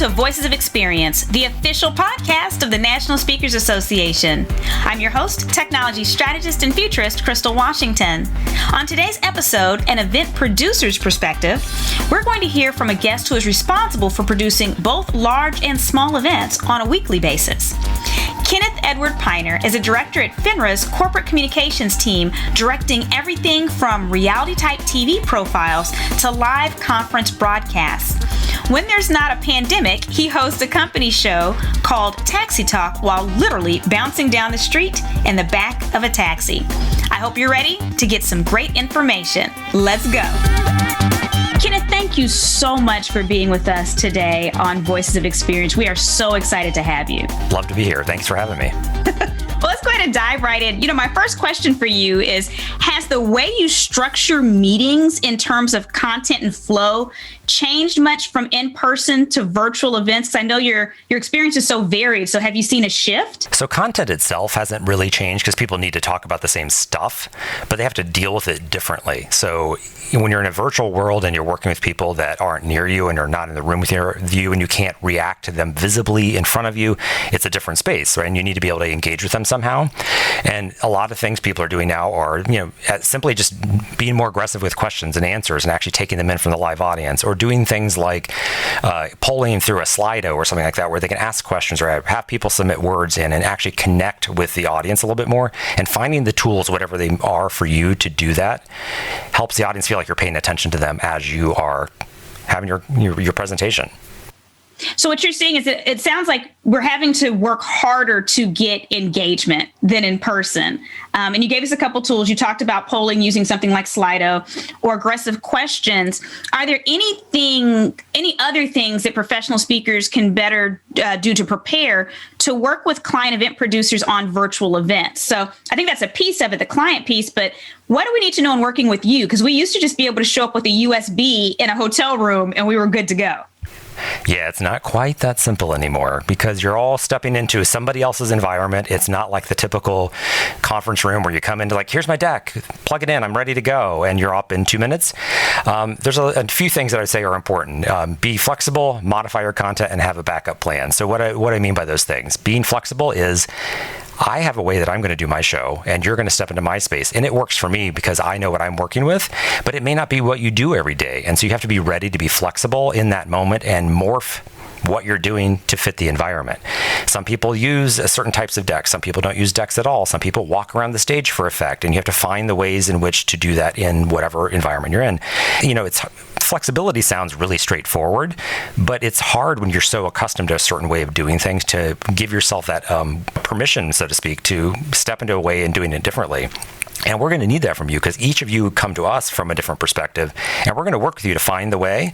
to Voices of Experience, the official podcast of the National Speakers Association. I'm your host, technology strategist and futurist, Crystal Washington. On today's episode, an event producer's perspective, we're going to hear from a guest who is responsible for producing both large and small events on a weekly basis. Kenneth Piner is a director at FINRA's corporate communications team, directing everything from reality-type TV profiles to live conference broadcasts. When there's not a pandemic, he hosts a company show called Taxi Talk while literally bouncing down the street in the back of a taxi. I hope you're ready to get some great information. Let's go. Kenneth, thank you so much for being with us today on Voices of Experience. We are so excited to have you. Love to be here. Thanks for having me. Well, let's go ahead and dive right in. My first question for you is, has the way you structure meetings in terms of content and flow changed much from in-person to virtual events? Because I know your experience is so varied. So have you seen a shift? So content itself hasn't really changed because people need to talk about the same stuff, but they have to deal with it differently. So when you're in a virtual world and you're working with people that aren't near you and are not in the room with you and you can't react to them visibly in front of you, it's a different space, right? And you need to be able to engage with them somehow. And a lot of things people are doing now are, simply just being more aggressive with questions and answers and actually taking them in from the live audience, or doing things like polling through a Slido or something like that, where they can ask questions or have people submit words in and actually connect with the audience a little bit more. And finding the tools, whatever they are for you to do that, helps the audience feel like you're paying attention to them as you are having your presentation. So what you're saying is that it sounds like we're having to work harder to get engagement than in person. And you gave us a couple tools. You talked about polling using something like Slido or aggressive questions. Are there any other things that professional speakers can better do to prepare to work with client event producers on virtual events? So I think that's a piece of it, the client piece, but what do we need to know in working with you? Because we used to just be able to show up with a USB in a hotel room and we were good to go. Yeah, it's not quite that simple anymore because you're all stepping into somebody else's environment. It's not like the typical conference room where you come into here's my deck, plug it in, I'm ready to go, and you're up in 2 minutes. There's a few things that I say are important. Be flexible, modify your content, and have a backup plan. So what I mean by those things, being flexible is, I have a way that I'm going to do my show, and you're going to step into my space. And it works for me because I know what I'm working with, but it may not be what you do every day. And so you have to be ready to be flexible in that moment and morph what you're doing to fit the environment. Some people use certain types of decks. Some people don't use decks at all. Some people walk around the stage for effect, and you have to find the ways in which to do that in whatever environment you're in. Flexibility sounds really straightforward, but it's hard when you're so accustomed to a certain way of doing things to give yourself that permission, so to speak, to step into a way and doing it differently. And we're going to need that from you because each of you come to us from a different perspective, and we're going to work with you to find the way.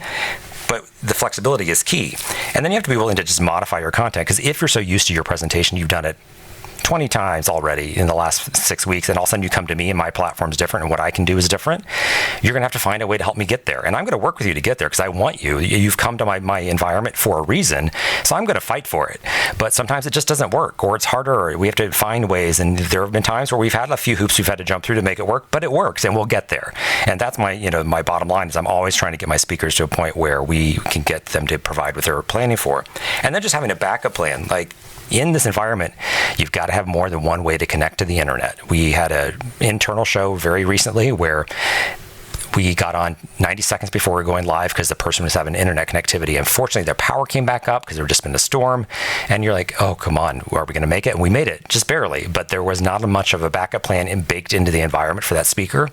But the flexibility is key. And then you have to be willing to just modify your content, because if you're so used to your presentation, you've done it 20 times already in the last 6 weeks, and all of a sudden you come to me and my platform's different and what I can do is different, you're going to have to find a way to help me get there. And I'm going to work with you to get there because I want you. You've come to my environment for a reason, so I'm going to fight for it. But sometimes it just doesn't work, or it's harder, or we have to find ways. And there have been times where we've had a few hoops we've had to jump through to make it work, but it works and we'll get there. And that's my bottom line is I'm always trying to get my speakers to a point where we can get them to provide what they're planning for. And then just having a backup plan, in this environment, you've got to have more than one way to connect to the internet. We had an internal show very recently where we got on 90 seconds before we were going live because the person was having internet connectivity. Unfortunately, their power came back up because there had just been a storm. And you're like, oh, come on, are we going to make it? And we made it, just barely. But there was not much of a backup plan baked into the environment for that speaker.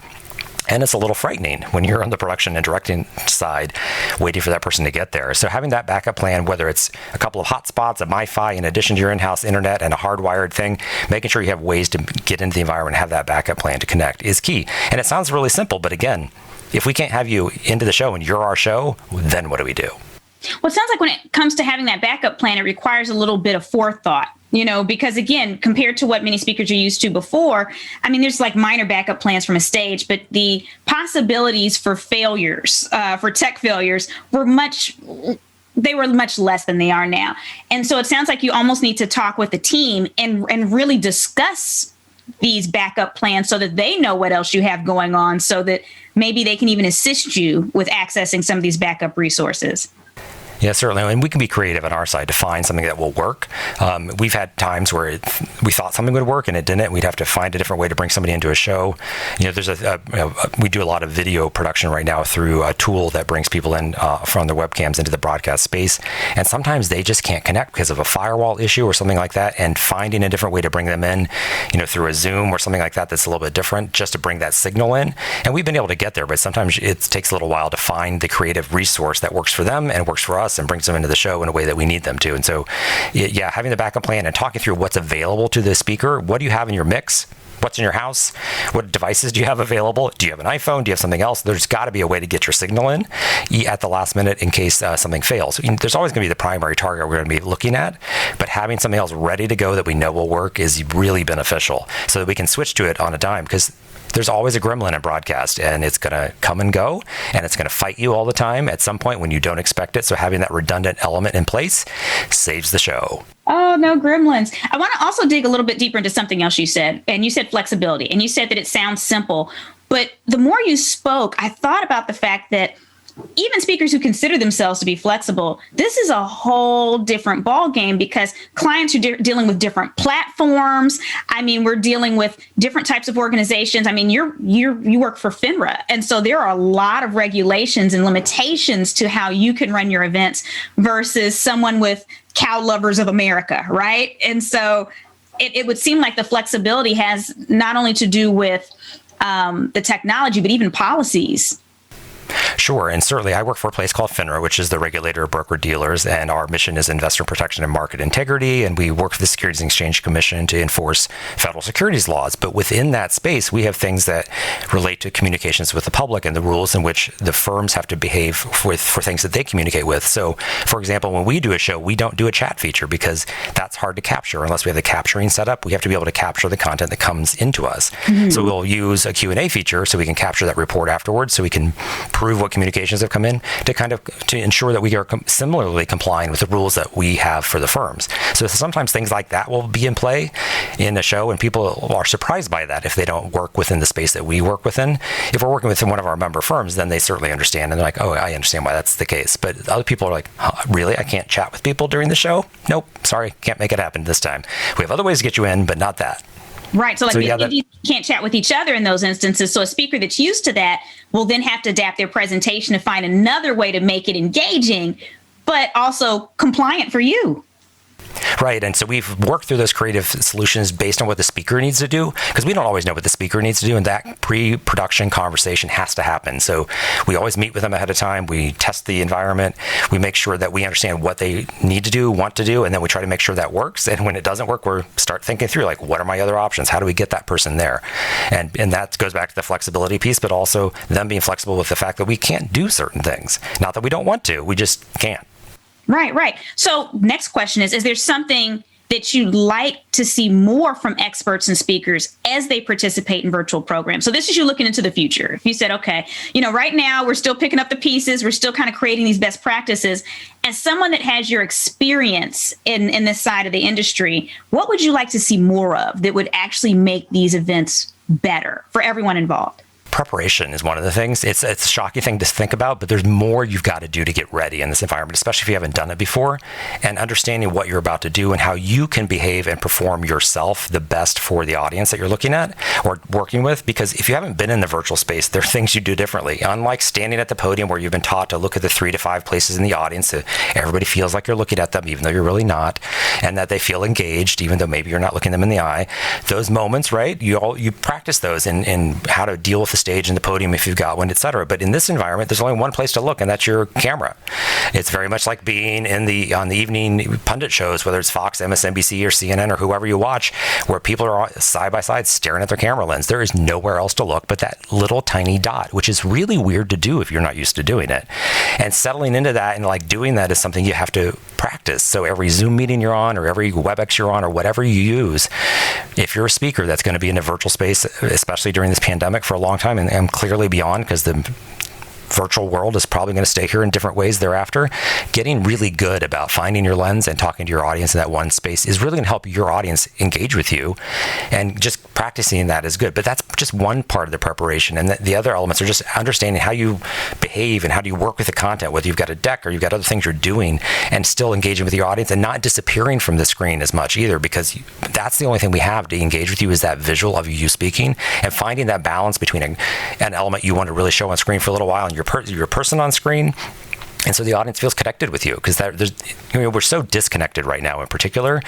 And it's a little frightening when you're on the production and directing side waiting for that person to get there. So having that backup plan, whether it's a couple of hotspots, a Wi-Fi in addition to your in-house internet and a hardwired thing, making sure you have ways to get into the environment and have that backup plan to connect is key. And it sounds really simple, but again, if we can't have you into the show and you're our show, then what do we do? Well, it sounds like when it comes to having that backup plan, it requires a little bit of forethought. Because again, compared to what many speakers are used to before, there's minor backup plans from a stage, but the possibilities for failures, for tech failures were much less than they are now. And so it sounds like you almost need to talk with the team and really discuss these backup plans so that they know what else you have going on, so that maybe they can even assist you with accessing some of these backup resources. Yeah, certainly. And we can be creative on our side to find something that will work. We've had times where we thought something would work and it didn't. We'd have to find a different way to bring somebody into a show. There's we do a lot of video production right now through a tool that brings people in from their webcams into the broadcast space. And sometimes they just can't connect because of a firewall issue or something like that. And finding a different way to bring them in, through a Zoom or something like that that's a little bit different, just to bring that signal in. And we've been able to get there, but sometimes it takes a little while to find the creative resource that works for them and works for us and brings them into the show in a way that we need them to. And so, yeah, having the backup plan and talking through what's available to the speaker. What do you have in your mix? What's in your house? What devices do you have available? Do you have an iPhone? Do you have something else? There's got to be a way to get your signal in at the last minute in case something fails. There's always going to be the primary target we're going to be looking at, but having something else ready to go that we know will work is really beneficial so that we can switch to it on a dime, because there's always a gremlin in broadcast, and it's going to come and go, and it's going to fight you all the time at some point when you don't expect it. So having that redundant element in place saves the show. Oh, no gremlins. I want to also dig a little bit deeper into something else you said. And you said flexibility, and you said that it sounds simple. But the more you spoke, I thought about the fact that even speakers who consider themselves to be flexible, this is a whole different ballgame, because clients are dealing with different platforms. I mean, we're dealing with different types of organizations. I mean, you work for FINRA. And so there are a lot of regulations and limitations to how you can run your events versus someone with Cow Lovers of America, right? And so it would seem like the flexibility has not only to do with the technology, but even policies. Sure. And certainly I work for a place called FINRA, which is the regulator of broker-dealers, and our mission is investor protection and market integrity, and we work for the Securities and Exchange Commission to enforce federal securities laws. But within that space, we have things that relate to communications with the public and the rules in which the firms have to behave for things that they communicate with. So, for example, when we do a show, we don't do a chat feature because that's hard to capture unless we have the capturing set up. We have to be able to capture the content that comes into us. Mm-hmm. So we'll use a Q&A feature so we can capture that report afterwards, so we can prove what communications have come in to ensure that we are similarly complying with the rules that we have for the firms. So sometimes things like that will be in play in a show, and people are surprised by that if they don't work within the space that we work within. If we're working within one of our member firms, then they certainly understand, and they're like, oh, I understand why that's the case. But other people are like, really? I can't chat with people during the show? Nope, sorry, can't make it happen this time. We have other ways to get you in, but not that. Right. So you can't chat with each other in those instances. So a speaker that's used to that will then have to adapt their presentation to find another way to make it engaging, but also compliant for you. Right. And so we've worked through those creative solutions based on what the speaker needs to do, because we don't always know what the speaker needs to do. And that pre-production conversation has to happen. So we always meet with them ahead of time. We test the environment. We make sure that we understand what they need to do, want to do. And then we try to make sure that works. And when it doesn't work, we start thinking through, like, what are my other options? How do we get that person there? And that goes back to the flexibility piece, but also them being flexible with the fact that we can't do certain things. Not that we don't want to, we just can't. Right. So next question is there something that you'd like to see more from experts and speakers as they participate in virtual programs? So this is you looking into the future. If you said, okay, right now we're still picking up the pieces, we're still kind of creating these best practices. As someone that has your experience in this side of the industry, what would you like to see more of that would actually make these events better for everyone involved? Preparation is one of the things. It's a shocking thing to think about, but there's more you've got to do to get ready in this environment, especially if you haven't done it before, and understanding what you're about to do and how you can behave and perform yourself the best for the audience that you're looking at or working with. Because if you haven't been in the virtual space, there are things you do differently. Unlike standing at the podium where you've been taught to look at the 3 to 5 places in the audience so everybody feels like you're looking at them, even though you're really not, and that they feel engaged, even though maybe you're not looking them in the eye. Those moments, right? You practice those in how to deal with the stage and the podium if you've got one, etc. But in this environment, there's only one place to look, and that's your camera. It's very much like being on the evening pundit shows, whether it's Fox, MSNBC, or CNN, or whoever you watch, where people are side by side staring at their camera lens. There is nowhere else to look but that little tiny dot, which is really weird to do if you're not used to doing it. And settling into that and doing that is something you have to practice. So every Zoom meeting you're on, or every WebEx you're on, or whatever you use, if you're a speaker that's going to be in a virtual space, especially during this pandemic for a long time, and clearly beyond, because the virtual world is probably going to stay here in different ways thereafter. Getting really good about finding your lens and talking to your audience in that one space is really going to help your audience engage with you, and just practicing that is good. But that's just one part of the preparation, and the other elements are just understanding how you behave and how do you work with the content, whether you've got a deck or you've got other things you're doing, and still engaging with your audience and not disappearing from the screen as much either, because that's the only thing we have to engage with you is that visual of you speaking, and finding that balance between an element you want to really show on screen for a little while and your person on screen. And so the audience feels connected with you, because we're so disconnected right now in particular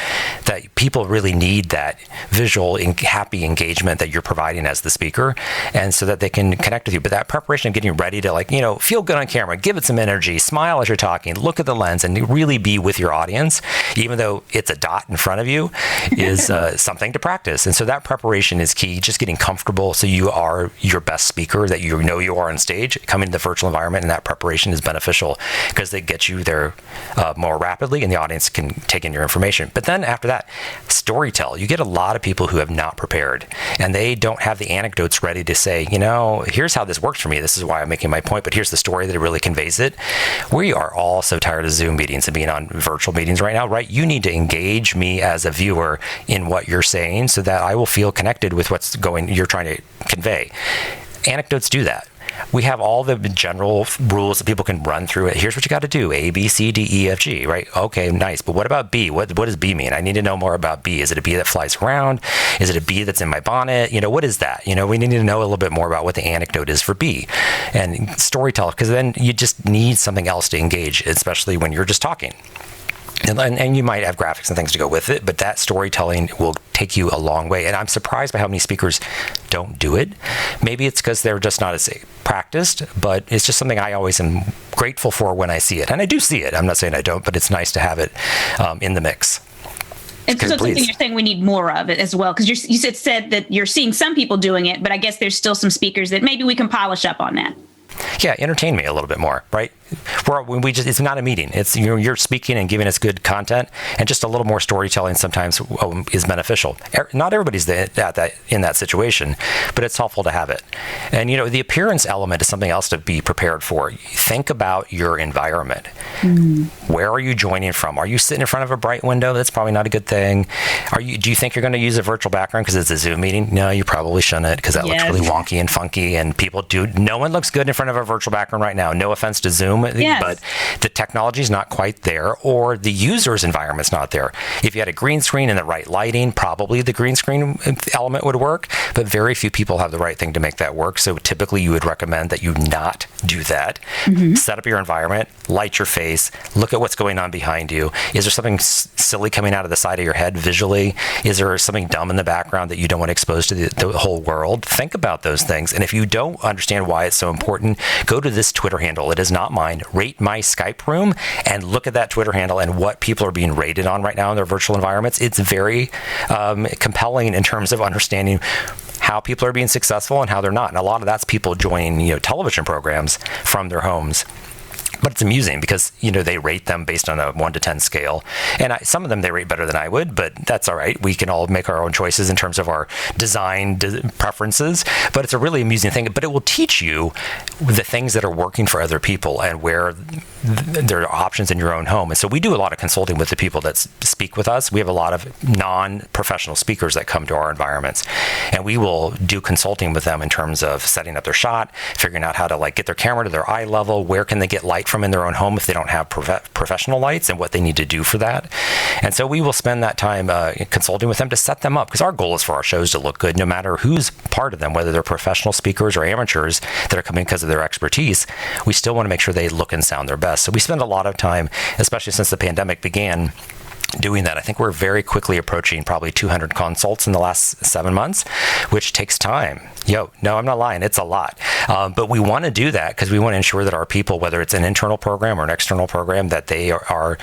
that people really need that visual, happy engagement that you're providing as the speaker, and so that they can connect with you. But that preparation of getting ready to feel good on camera, give it some energy, smile as you're talking, look at the lens, and really be with your audience, even though it's a dot in front of you, is something to practice. And so that preparation is key, just getting comfortable so you are your best speaker that you know you are on stage, coming to the virtual environment, and that preparation is beneficial, because they get you there more rapidly, and the audience can take in your information. But then after that, storytell. You get a lot of people who have not prepared, and they don't have the anecdotes ready to say, here's how this works for me. This is why I'm making my point, but here's the story that really conveys it. We are all so tired of Zoom meetings and being on virtual meetings right now, right? You need to engage me as a viewer in what you're saying so that I will feel connected with you're trying to convey. Anecdotes do that. We have all the general rules that people can run through it. Here's what you got to do: A, B, C, D, E, F, G, right? Okay, nice. But what about B? What does B mean? I need to know more about B. Is it a bee that flies around? Is it a bee that's in my bonnet? What is that? We need to know a little bit more about what the anecdote is for B, and storytell, because then you just need something else to engage, especially when you're just talking. And you might have graphics and things to go with it, but that storytelling will take you a long way. And I'm surprised by how many speakers don't do it. Maybe it's because they're just not as practiced, but it's just something I always am grateful for when I see it. And I do see it. I'm not saying I don't, but it's nice to have it in the mix. And so something you're saying we need more of it as well, because you said that you're seeing some people doing it, but I guess there's still some speakers that maybe we can polish up on that. Yeah, entertain me a little bit more, right? It's not a meeting. It's you're speaking and giving us good content, and just a little more storytelling sometimes is beneficial. Not everybody's in that situation, but it's helpful to have it. And the appearance element is something else to be prepared for. Think about your environment. Where are you joining from? Are you sitting in front of a bright window? That's probably not a good thing. Do you think you're going to use a virtual background because it's a Zoom meeting? No, you probably shouldn't, because that looks really wonky and funky, and people do. No one looks good in front of a virtual background right now. No offense to Zoom. But the technology is not quite there, or the user's environment's not there. If you had a green screen and the right lighting, probably the green screen element would work, but very few people have the right thing to make that work. So typically you would recommend that you not do that. Set up your environment, light your face, look at what's going on behind you. Is there something silly coming out of the side of your head visually? Is there something dumb in the background that you don't want to expose to the whole world? Think about those things. And if you don't understand why it's so important, go to this Twitter handle. It is not mine. Rate My Skype Room, and look at that Twitter handle and what people are being rated on right now in their virtual environments. It's very compelling in terms of understanding how people are being successful and how they're not. And a lot of that's people joining television programs from their homes. But it's amusing because, they rate them based on a 1 to 10 scale. And some of them they rate better than I would, but that's all right. We can all make our own choices in terms of our design preferences. But it's a really amusing thing. But it will teach you the things that are working for other people and where there are options in your own home. And so we do a lot of consulting with the people that speak with us. We have a lot of non-professional speakers that come to our environments. And we will do consulting with them in terms of setting up their shot, figuring out how to get their camera to their eye level, where can they get light from in their own home if they don't have professional lights, and what they need to do for that. And so we will spend that time consulting with them to set them up, because our goal is for our shows to look good no matter who's part of them, whether they're professional speakers or amateurs that are coming because of their expertise. We still want to make sure they look and sound their best. So we spend a lot of time, especially since the pandemic began, doing that. I think we're very quickly approaching probably 200 consults in the last 7 months, which takes time. No, I'm not lying. It's a lot. But we want to do that because we want to ensure that our people, whether it's an internal program or an external program, that they are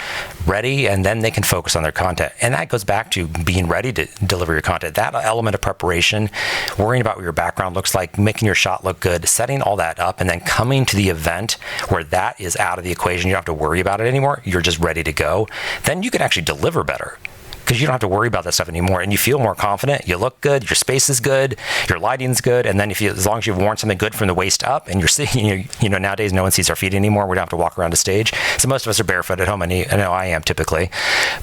ready, and then they can focus on their content. And that goes back to being ready to deliver your content. That element of preparation, worrying about what your background looks like, making your shot look good, setting all that up, and then coming to the event where that is out of the equation. You don't have to worry about it anymore. You're just ready to go. Then you can actually deliver better. because you don't have to worry about that stuff anymore, and you feel more confident. You look good. Your space is good. Your lighting's good. And then as long as you've worn something good from the waist up, and you're seeing, nowadays no one sees our feet anymore. We don't have to walk around the stage. So most of us are barefoot at home. I know I am typically,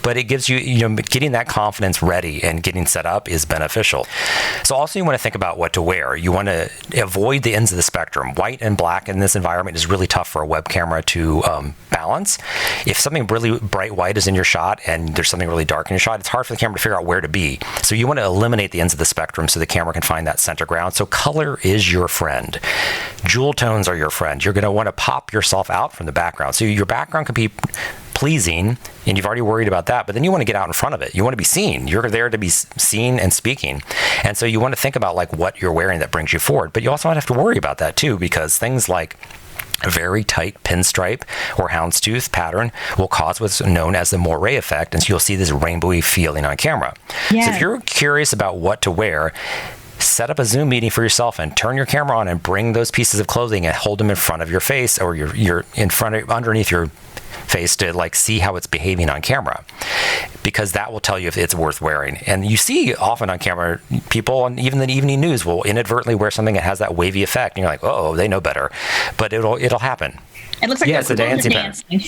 but it gives you, getting that confidence ready and getting set up is beneficial. So also you want to think about what to wear. You want to avoid the ends of the spectrum. White and black in this environment is really tough for a web camera to balance. If something really bright white is in your shot and there's something really dark in your shot, it's hard for the camera to figure out where to be. So you want to eliminate the ends of the spectrum so the camera can find that center ground. So color is your friend. Jewel tones are your friend. You're going to want to pop yourself out from the background. So your background can be pleasing, and you've already worried about that, but then you want to get out in front of it. You want to be seen. You're there to be seen and speaking. And so you want to think about like what you're wearing that brings you forward. But you also have to worry about that too, because things like a very tight pinstripe or houndstooth pattern will cause what's known as the moire effect, and so you'll see this rainbowy feeling on camera. Yeah. So if you're curious about what to wear, set up a Zoom meeting for yourself and turn your camera on and bring those pieces of clothing and hold them in front of your face, or you're in front of, underneath your face, to like see how it's behaving on camera, because that will tell you if it's worth wearing. And you see often on camera, people on even the evening news will inadvertently wear something that has that wavy effect, and you're like, oh, they know better, but it'll happen. It looks like it's a dancing pattern.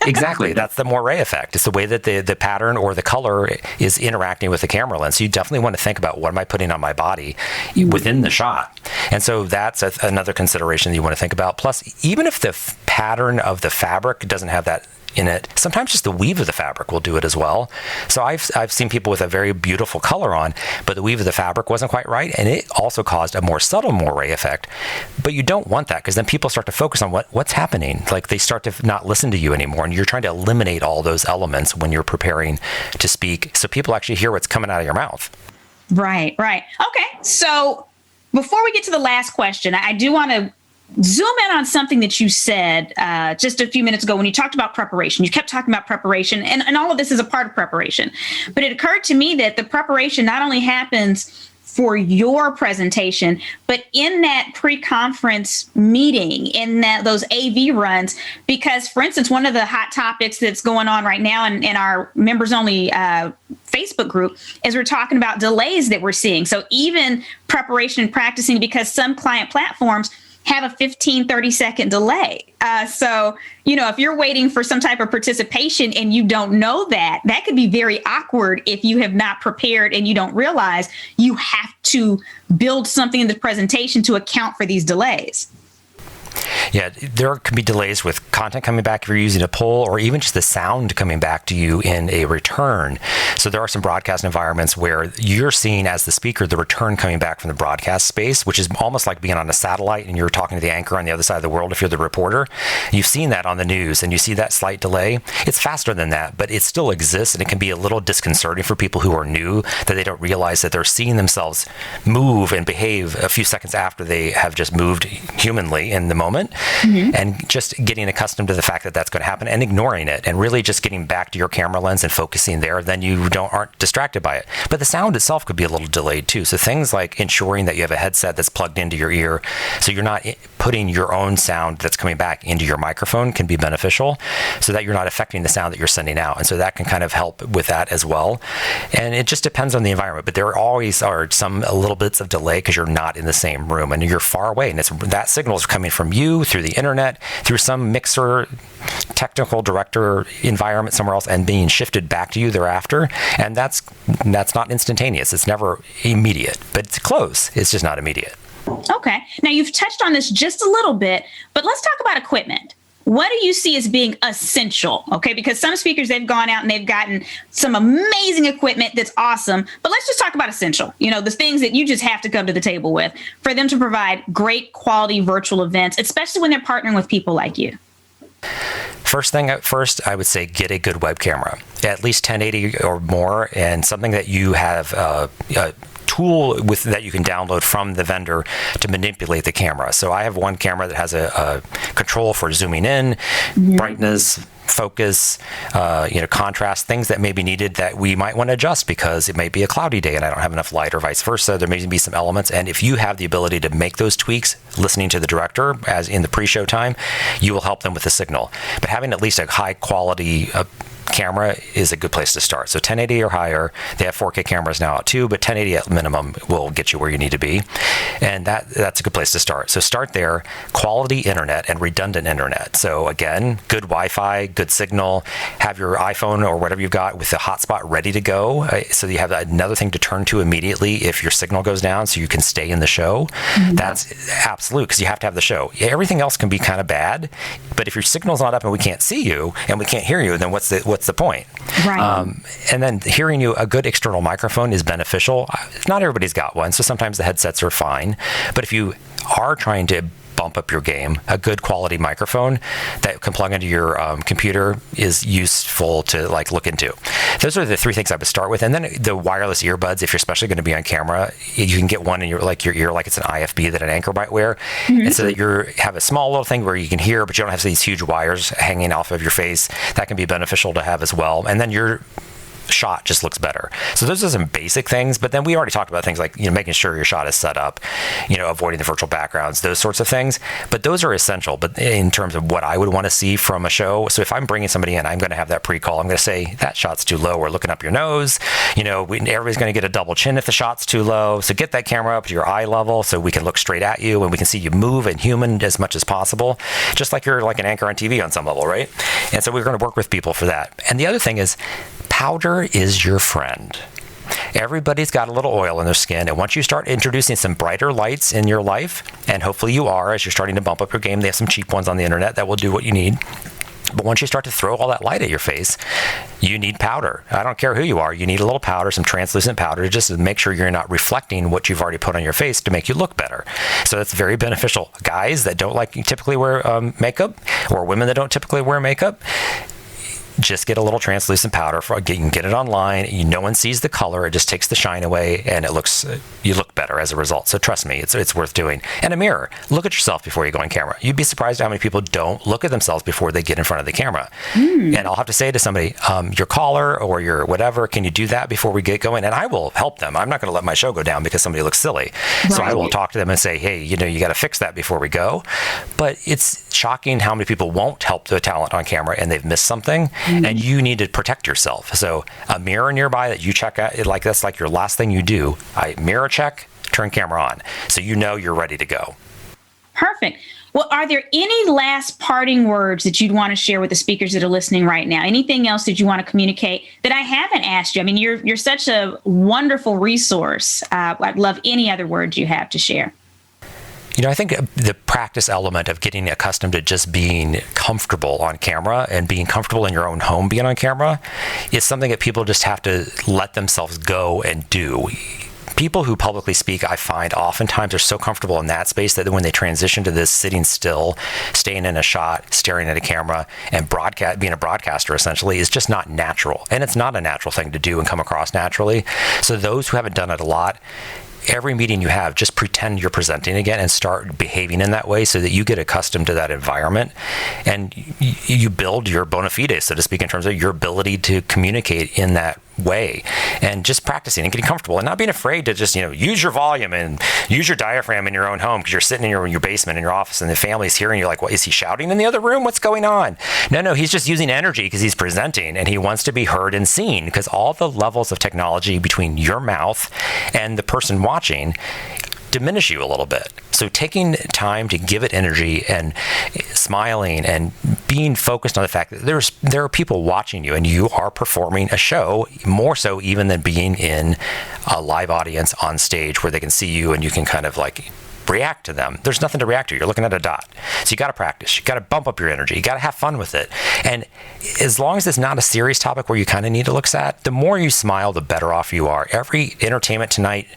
Exactly. That's the moire effect. It's the way that the pattern or the color is interacting with the camera lens. So you definitely want to think about, what am I putting on my body within the shot? And so that's another consideration that you want to think about. Plus, even if the pattern of the fabric doesn't have that in it, sometimes just the weave of the fabric will do it as well. So I've seen people with a very beautiful color on, but the weave of the fabric wasn't quite right, and it also caused a more subtle moire effect. But you don't want that, because then people start to focus on what's happening. Like they start to not listen to you anymore, and you're trying to eliminate all those elements when you're preparing to speak, so people actually hear what's coming out of your mouth. Right. Okay, so before we get to the last question, I do want to zoom in on something that you said just a few minutes ago when you talked about preparation. You kept talking about preparation, and all of this is a part of preparation. But it occurred to me that the preparation not only happens for your presentation, but in that pre-conference meeting, in those AV runs, because, for instance, one of the hot topics that's going on right now in our members-only Facebook group is we're talking about delays that we're seeing. So even preparation and practicing, because some client platforms have a 15, 30-second delay. So, if you're waiting for some type of participation and you don't know that could be very awkward if you have not prepared and you don't realize you have to build something in the presentation to account for these delays. Yeah, there can be delays with content coming back if you're using a poll, or even just the sound coming back to you in a return. So there are some broadcast environments where you're seeing, as the speaker, the return coming back from the broadcast space, which is almost like being on a satellite and you're talking to the anchor on the other side of the world if you're the reporter. You've seen that on the news, and you see that slight delay. It's faster than that, but it still exists, and it can be a little disconcerting for people who are new, that they don't realize that they're seeing themselves move and behave a few seconds after they have just moved humanly in the moment. Mm-hmm. And just getting accustomed to the fact that that's going to happen and ignoring it, and really just getting back to your camera lens and focusing there, then you aren't distracted by it. But the sound itself could be a little delayed too. So things like ensuring that you have a headset that's plugged into your ear, so you're not putting your own sound that's coming back into your microphone, can be beneficial, so that you're not affecting the sound that you're sending out. And so that can kind of help with that as well. And it just depends on the environment, but there always are some little bits of delay because you're not in the same room and you're far away, and that signal is coming from you through the internet, through some mixer, technical director environment somewhere else, and being shifted back to you thereafter. And that's not instantaneous. It's never immediate, but it's close. It's just not immediate. Okay. Now, you've touched on this just a little bit, but let's talk about equipment. What do you see as being essential? Okay, because some speakers, they've gone out and they've gotten some amazing equipment that's awesome, but let's just talk about essential. The things that you just have to come to the table with for them to provide great quality virtual events, especially when they're partnering with people like you. First, I would say get a good web camera, at least 1080 or more, and something that you have a tool with that you can download from the vendor to manipulate the camera. So I have one camera that has a control for zooming in, mm-hmm. brightness, focus, contrast, things that may be needed that we might want to adjust because it may be a cloudy day and I don't have enough light, or vice versa. There may be some elements, and if you have the ability to make those tweaks, listening to the director as in the pre-show time, you will help them with the signal. But having at least a high quality camera is a good place to start. So 1080 or higher. They have 4K cameras now out too, but 1080 at minimum will get you where you need to be. And that's a good place to start. So start there. Quality internet and redundant internet. So again, good Wi-Fi, good signal. Have your iPhone or whatever you've got with the hotspot ready to go. So you have another thing to turn to immediately if your signal goes down so you can stay in the show. That's absolute, because you have to have the show. Everything else can be kind of bad, but if your signal's not up and we can't see you and we can't hear you, then what's the point? Right. And then hearing you, a good external microphone is beneficial. Not everybody's got one, so sometimes the headsets are fine. But if you are trying to bump up your game, a good quality microphone that can plug into your computer is useful to look into. Those are the three things I would start with. And then the wireless earbuds, if you're especially going to be on camera, you can get one in your ear like it's an IFB that an anchor might wear. And so that you have a small little thing where you can hear, but you don't have these huge wires hanging off of your face. That can be beneficial to have as well. And then your shot just looks better. So those are some basic things, but then we already talked about things like making sure your shot is set up, avoiding the virtual backgrounds, those sorts of things. But those are essential. But in terms of what I would want to see from a show, so if I'm bringing somebody in, I'm going to have that pre-call. I'm going to say that shot's too low. We're looking up your nose. Everybody's going to get a double chin if the shot's too low. So get that camera up to your eye level so we can look straight at you and we can see you move and human as much as possible, just like you're like an anchor on TV on some level, right? And so we're going to work with people for that. And the other thing is, powder is your friend. Everybody's got a little oil in their skin, and once you start introducing some brighter lights in your life, and hopefully you are as you're starting to bump up your game, they have some cheap ones on the internet that will do what you need. But once you start to throw all that light at your face, you need powder. I don't care who you are. You need a little powder, some translucent powder, just to make sure you're not reflecting what you've already put on your face to make you look better. So that's very beneficial. Guys that don't typically wear makeup, or women that don't typically wear makeup, just get a little translucent powder. You can get it online. No one sees the color. It just takes the shine away, and you look better as a result. So trust me, it's worth doing. And a mirror. Look at yourself before you go on camera. You'd be surprised how many people don't look at themselves before they get in front of the camera. And I'll have to say to somebody, your collar or your whatever, can you do that before we get going? And I will help them. I'm not going to let my show go down because somebody looks silly. Right. So I will talk to them and say, hey, you got to fix that before we go. But it's shocking how many people won't help the talent on camera and they've missed something. And you need to protect yourself. So a mirror nearby that you check out, that's like your last thing you do. Mirror check, turn camera on. So you're ready to go. Perfect. Well, are there any last parting words that you'd want to share with the speakers that are listening right now? Anything else that you want to communicate that I haven't asked you? I mean, you're such a wonderful resource. I'd love any other words you have to share. I think the practice element of getting accustomed to just being comfortable on camera and being comfortable in your own home being on camera is something that people just have to let themselves go and do. People who publicly speak, I find, oftentimes are so comfortable in that space that when they transition to this sitting still, staying in a shot, staring at a camera, and being a broadcaster essentially is just not natural. And it's not a natural thing to do and come across naturally. So those who haven't done it a lot, every meeting you have, just pretend you're presenting again and start behaving in that way so that you get accustomed to that environment and you build your bona fide, so to speak, in terms of your ability to communicate in that way, and just practicing and getting comfortable and not being afraid to just use your volume and use your diaphragm in your own home because you're sitting in your basement in your office and the family's hearing you like, what, is he shouting in the other room? What's going on? No, he's just using energy because he's presenting and he wants to be heard and seen, because all the levels of technology between your mouth and the person watching diminish you a little bit. So taking time to give it energy and smiling and being focused on the fact that there are people watching you and you are performing a show, more so even than being in a live audience on stage where they can see you and you can kind of react to them. There's nothing to react to. You're looking at a dot. So you got to practice. You got to bump up your energy. You got to have fun with it. And as long as it's not a serious topic where you kind of need to look at, the more you smile, the better off you are. Every Entertainment Tonight,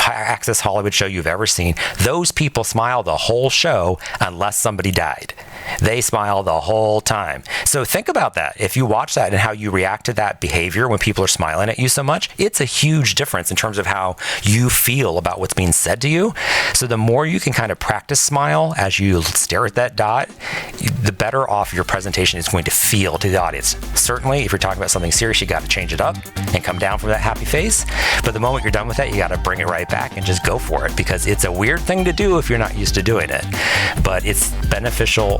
Access Hollywood show you've ever seen, those people smile the whole show unless somebody died. They smile the whole time. So think about that. If you watch that and how you react to that behavior when people are smiling at you so much, it's a huge difference in terms of how you feel about what's being said to you. So the more you can kind of practice smile as you stare at that dot, the better off your presentation is going to feel to the audience. Certainly, if you're talking about something serious, you got to change it up and come down from that happy face. But the moment you're done with that, you got to bring it right back and just go for it, because it's a weird thing to do if you're not used to doing it. But it's beneficial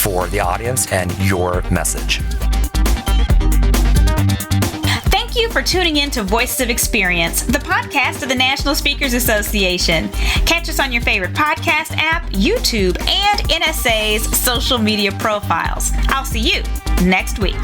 for the audience and your message. Thank you for tuning in to Voices of Experience, the podcast of the National Speakers Association. Catch us on your favorite podcast app, YouTube, and NSA's social media profiles. I'll see you next week.